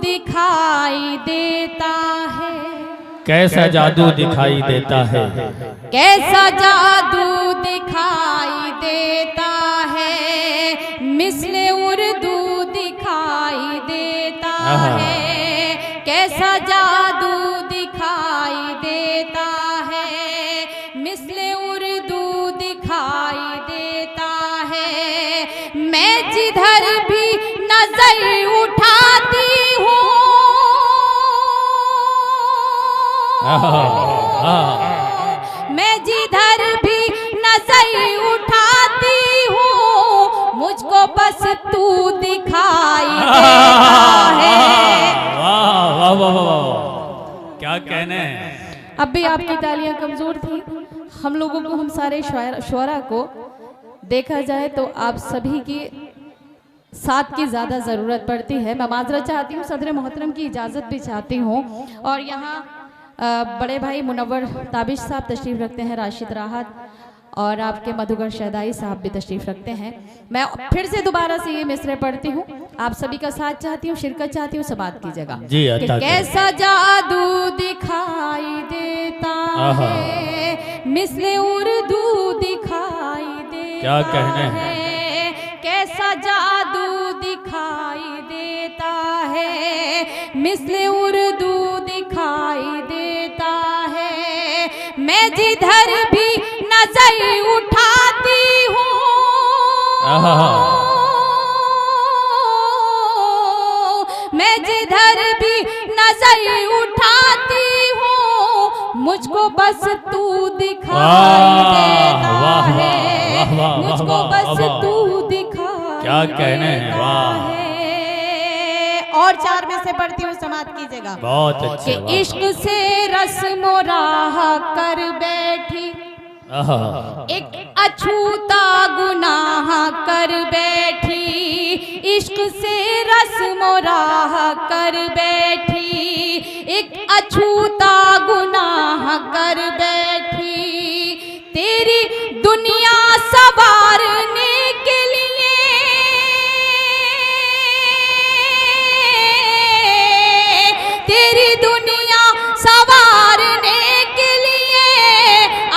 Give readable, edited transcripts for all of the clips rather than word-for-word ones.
दिखाई देता है। कैसा जादू दिखाई देता है, कैसा जादू दिखाई देता है, मिस्ले उर्दू दिखाई देता है। कैसा जादू दिखाई देता है, मिस्ले उर्दू दिखाई देता है। मैं जिधर भी नजर उठाती हूँ, मैं जिधर भी नजर उठाती हूँ, मुझको बस तू दिखाई देता है। वाह वाह वाह वाह, क्या कहने हैं। अब भी आपकी तालियां कमजोर थी। हम लोगों को, हम सारे शुअरा को देखा जाए तो आप सभी की साथ की ज़्यादा ज़रूरत पड़ती है। मैं माजरत चाहती हूँ, सदर मोहतरम की इजाज़त भी चाहती हूँ। और यहाँ बड़े भाई मुनव्वर ताबिश साहब तशरीफ़ रखते हैं, राशिद राहत और आपके मधुकर शहदाई साहब भी तशरीफ़ रखते हैं। मैं फिर से दोबारा से ये मिसरे पढ़ती हूँ, आप सभी का साथ चाहती हूँ, शिरकत चाहती हूँ, समाअत कीजिएगा। कैसा जादू दिखाई देता है, मिसले उर्दू दिखाई देता क्या कहने है। कैसा जादू दिखाई देता है, मिसले उर्दू दिखाई देता है। मैं जिधर भी नजर उठाती हूँ, मैं जिधर भी नजर उठाती हूँ, मुझको बस तू दिखाई देता है। मुझको बस तू दिखाई क्या कहने हैं। वाह, और चार में से पढ़ती हूँ, समाअत कीजिएगा। बहुत अच्छे। कि इश्क से रस्म राह कर बैठी, एक अछूता गुनाह कर बैठी। इश्क से रस्म राह कर बैठी, एक अछूता गुनाह कर बैठी। तेरी दुनिया सवारने के लिए, तेरी दुनिया सवारने के लिए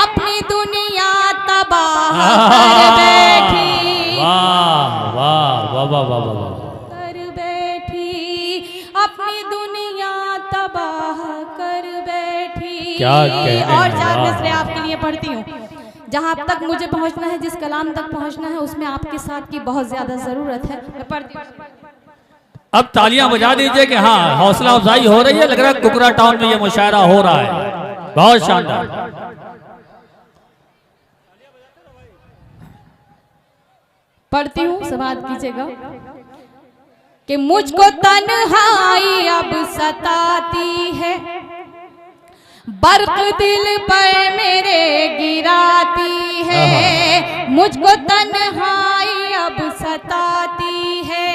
अपनी दुनिया तबाह कर बैठी। वाह वाह वाह वाह वाह वाह, कर बैठी, अपनी दुनिया तबाह कर बैठी। क्या कहने हैं। और चार मिसरे आपके लिए पढ़ती हूँ। जहाँ तक मुझे पहुँचना है, जिस कलाम तक पहुँचना है, उसमें आपके साथ की बहुत ज्यादा जरूरत है। मैं पढ़ती हूँ। अब तालियां बजा दीजिए कि हाँ, हौसला अफजाई हो रही है। लग रहा है कुकरा टाउन में ये मुशायरा हो रहा है, बहुत शानदार। पढ़ती हूँ, समाअत कीजिएगा। कि मुझको तन्हाई अब सताती है, बर्क दिल पर मेरे गिराती है। मुझको तन्हाई अब सताती है,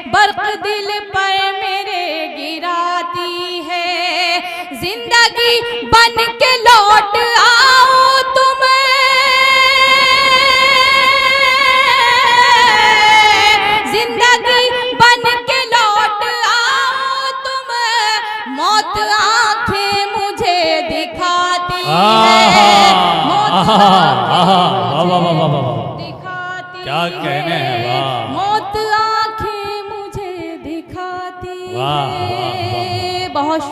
बर्क दिल पर मेरे गिराती है। जिंदगी बन के लौट आओ तुम, जिंदगी बन के लौट आओ तुम। मौत आंखें मुझे दिखाती है, मौत दिखाती क्या कहने हैं। वाह, मौत आंखें मुझे दिखाती है। बहुत